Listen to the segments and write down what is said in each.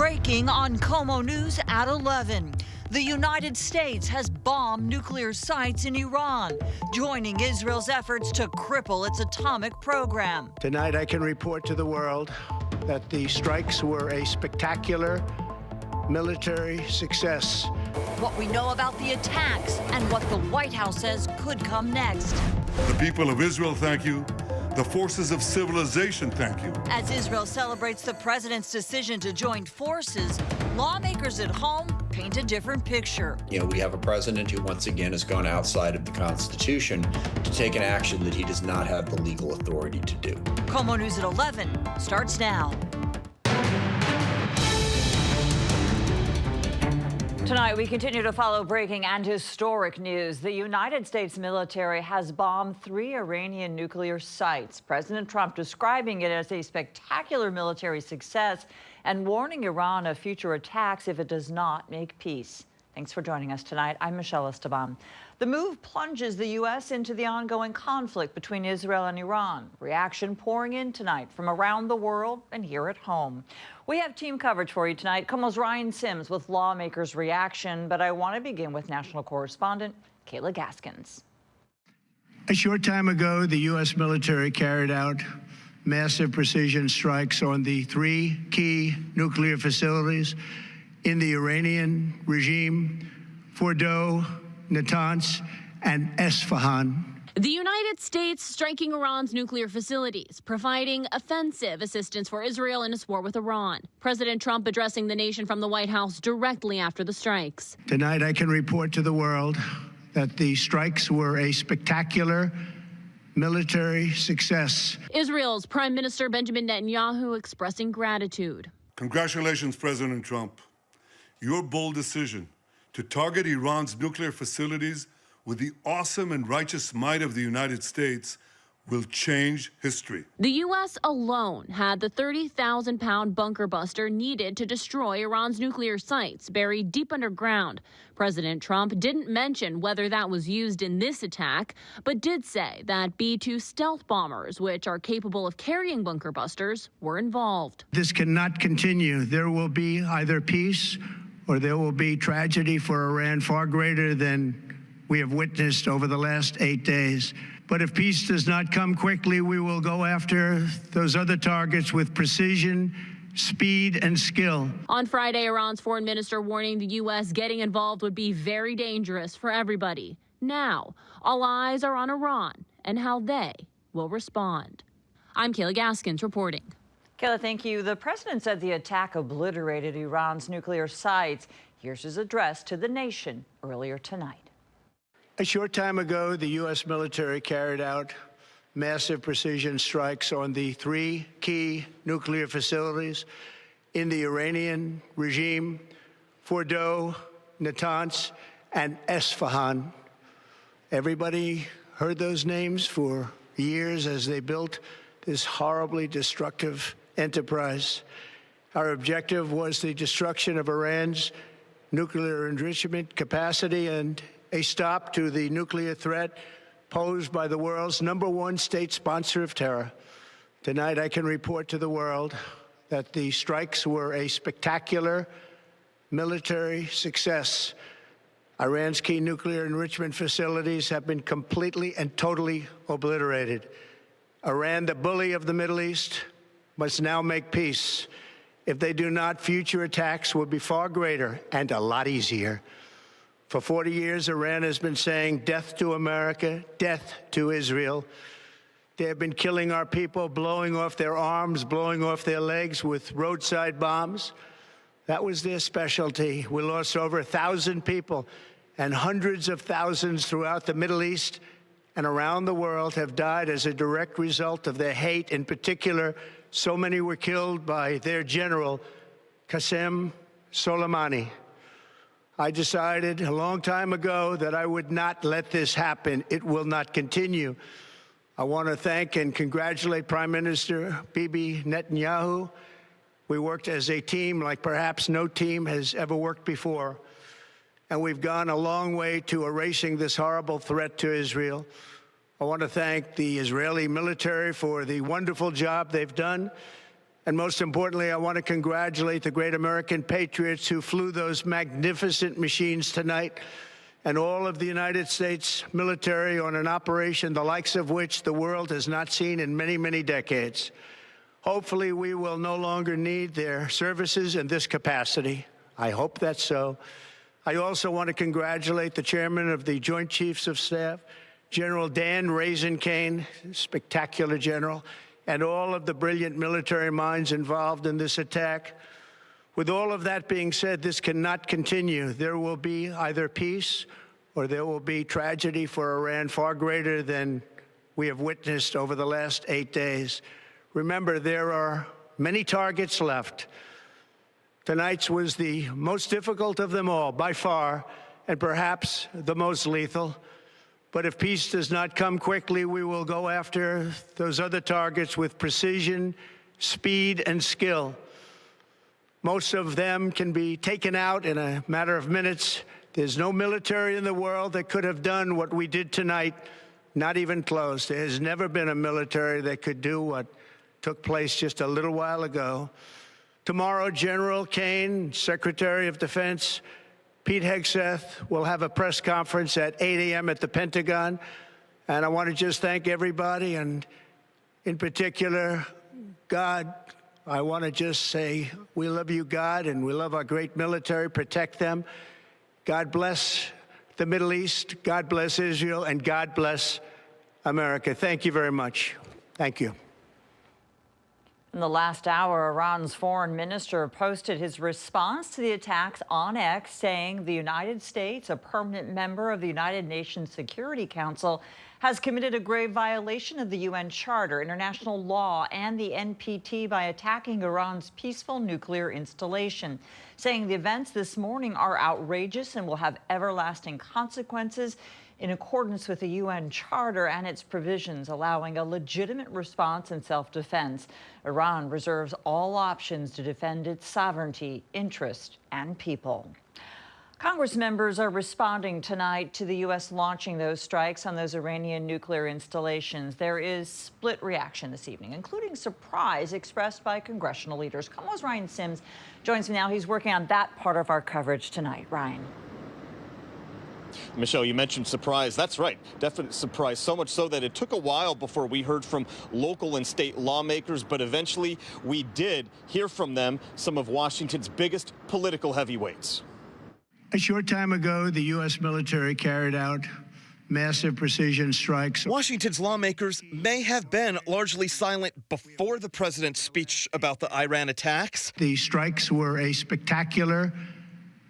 Breaking on KOMO News at 11. The United States has bombed nuclear sites in Iran, joining Israel's efforts to cripple its atomic program. Tonight I can report to the world that the strikes were a spectacular military success. What we know about the attacks and what the White House says could come next. The people of Israel thank you. The forces of civilization thank you. As Israel celebrates the president's decision to join forces, lawmakers at home paint a different picture. We have a president who once again has gone outside of the Constitution to take an action that he does not have the legal authority to do. KOMO News at 11 starts now. Tonight, we continue to follow breaking and historic news. The United States military has bombed 3 Iranian nuclear sites. President Trump describing it as a spectacular military success and warning Iran of future attacks if it does not make peace. Thanks for joining us tonight. I'm Michelle Esteban. The move plunges the U.S. into the ongoing conflict between Israel and Iran. Reaction pouring in tonight from around the world and here at home. We have team coverage for you tonight. KOMO's Ryan Sims with lawmakers' reaction, but I want to begin with national correspondent Kayla Gaskins. A short time ago, the U.S. military carried out massive precision strikes on the 3 key nuclear facilities in the Iranian regime: Fordo, Natanz, and Isfahan. The United States striking Iran's nuclear facilities, providing offensive assistance for Israel in its war with Iran. President Trump addressing the nation from the White House directly after the strikes. Tonight I can report to the world that the strikes were a spectacular military success. Israel's Prime Minister Benjamin Netanyahu expressing gratitude. Congratulations, President Trump. Your bold decision to target Iran's nuclear facilities with the awesome and righteous might of the United States will change history. The U.S. alone had the 30,000-pound bunker buster needed to destroy Iran's nuclear sites buried deep underground. President Trump didn't mention whether that was used in this attack, but did say that B-2 stealth bombers, which are capable of carrying bunker busters, were involved. This cannot continue. There will be either peace or there will be tragedy for Iran far greater than we have witnessed over the last 8 days. But if peace does not come quickly, we will go after those other targets with precision, speed, and skill. On Friday, Iran's foreign minister warning the U.S. getting involved would be very dangerous for everybody. Now, all eyes are on Iran and how they will respond. I'm Kayla Gaskins reporting. Kayla, thank you. The president said the attack obliterated Iran's nuclear sites. Here's his address to the nation earlier tonight. A short time ago, the U.S. military carried out massive precision strikes on the 3 key nuclear facilities in the Iranian regime: Fordo, Natanz, and Isfahan. Everybody heard those names for years as they built this horribly destructive enterprise. Our objective was the destruction of Iran's nuclear enrichment capacity and a stop to the nuclear threat posed by the world's #1 state sponsor of terror. Tonight I can report to the world that the strikes were a spectacular military success. Iran's key nuclear enrichment facilities have been completely and totally obliterated. Iran, the bully of the Middle East, must now make peace. If they do not, future attacks will be far greater and a lot easier. For 40 years, Iran has been saying death to America, death to Israel. They have been killing our people, blowing off their arms, blowing off their legs with roadside bombs. That was their specialty. We lost over 1,000 people, and hundreds of thousands throughout the Middle East and around the world have died as a direct result of their hate. In particular, so many were killed by their general, Qasem Soleimani. I decided a long time ago that I would not let this happen. It will not continue. I want to thank and congratulate Prime Minister Bibi Netanyahu. We worked as a team like perhaps no team has ever worked before. And we've gone a long way to erasing this horrible threat to Israel. I want to thank the Israeli military for the wonderful job they've done. And most importantly, I want to congratulate the great American patriots who flew those magnificent machines tonight, and all of the United States military on an operation the likes of which the world has not seen in many, many decades. Hopefully, we will no longer need their services in this capacity. I hope that's so. I also want to congratulate the chairman of the Joint Chiefs of Staff, General Dan Raisin Kane, spectacular general, and all of the brilliant military minds involved in this attack. With all of that being said, this cannot continue. There will be either peace or there will be tragedy for Iran far greater than we have witnessed over the last 8 days. Remember, there are many targets left. Tonight's was the most difficult of them all, by far, and perhaps the most lethal. But if peace does not come quickly, we will go after those other targets with precision, speed, and skill. Most of them can be taken out in a matter of minutes. There's no military in the world that could have done what we did tonight, not even close. There has never been a military that could do what took place just a little while ago. Tomorrow, General Kane, Secretary of Defense, Pete Hegseth will have a press conference at 8 a.m. at the Pentagon. And I want to just thank everybody, and in particular, God. I want to just say we love you, God, and we love our great military. Protect them. God bless the Middle East. God bless Israel. And God bless America. Thank you very much. Thank you. In the last hour, Iran's foreign minister posted his response to the attacks on X, saying the United States, a permanent member of the United Nations Security Council, has committed a grave violation of the UN Charter, international law, and the NPT by attacking Iran's peaceful nuclear installation, saying the events this morning are outrageous and will have everlasting consequences in accordance with the UN Charter and its provisions, allowing a legitimate response in self-defense. Iran reserves all options to defend its sovereignty, interest, and people. Congress members are responding tonight to the U.S. launching those strikes on those Iranian nuclear installations. There is split reaction this evening, including surprise expressed by congressional leaders. KOMO's Ryan Sims joins me now. He's working on that part of our coverage tonight. Ryan. Michelle, you mentioned surprise. That's right. Definite surprise. So much so that it took a while before we heard from local and state lawmakers, but eventually we did hear from them, some of Washington's biggest political heavyweights. A short time ago, the U.S. military carried out massive precision strikes. Washington's lawmakers may have been largely silent before the president's speech about the Iran attacks. The strikes were a spectacular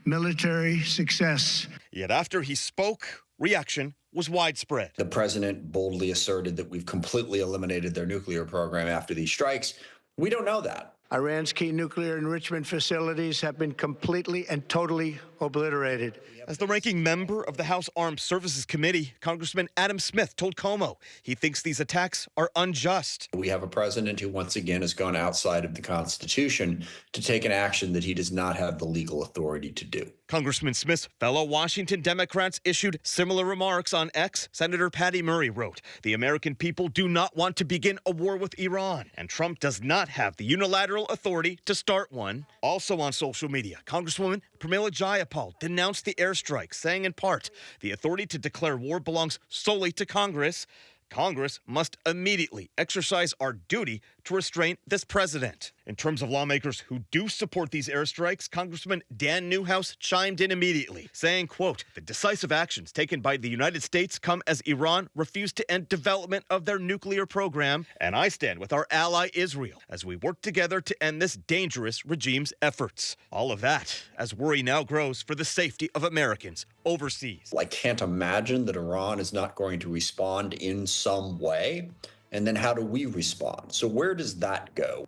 military success. Yet after he spoke, reaction was widespread. The president boldly asserted that we've completely eliminated their nuclear program after these strikes. We don't know that. Iran's key nuclear enrichment facilities have been completely and totally obliterated. As the ranking member of the House Armed Services Committee, Congressman Adam Smith told KOMO he thinks these attacks are unjust. We have a president who once again has gone outside of the Constitution to take an action that he does not have the legal authority to do. Congressman Smith's fellow Washington Democrats issued similar remarks on X. Senator Patty Murray wrote, "The American people do not want to begin a war with Iran, and Trump does not have the unilateral authority to start one." Also on social media, Congresswoman Pramila Jayapal denounced the airstrike, saying in part, the authority to declare war belongs solely to Congress. Congress must immediately exercise our duty to restrain this president. In terms of lawmakers who do support these airstrikes, Congressman Dan Newhouse chimed in immediately, saying, quote, "The decisive actions taken by the United States come as Iran refused to end development of their nuclear program, and I stand with our ally Israel as we work together to end this dangerous regime's efforts." All of that as worry now grows for the safety of Americans overseas. I can't imagine that Iran is not going to respond in some way. And then how do we respond? So where does that go?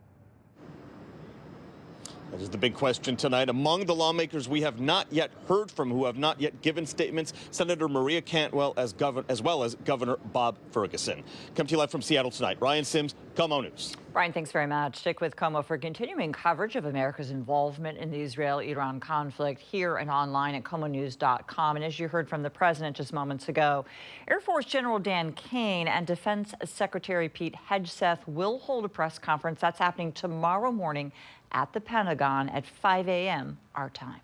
That is the big question tonight. Among the lawmakers we have not yet heard from, who have not yet given statements, Senator Maria Cantwell as well as Governor Bob Ferguson. Come to you live from Seattle tonight. Ryan Sims, KOMO News. Brian, thanks very much. Stick with KOMO for continuing coverage of America's involvement in the Israel-Iran conflict here and online at KOMOnews.com. And as you heard from the president just moments ago, Air Force General Dan Kane and Defense Secretary Pete Hegseth will hold a press conference. That's happening tomorrow morning at the Pentagon at 5 a.m. our time.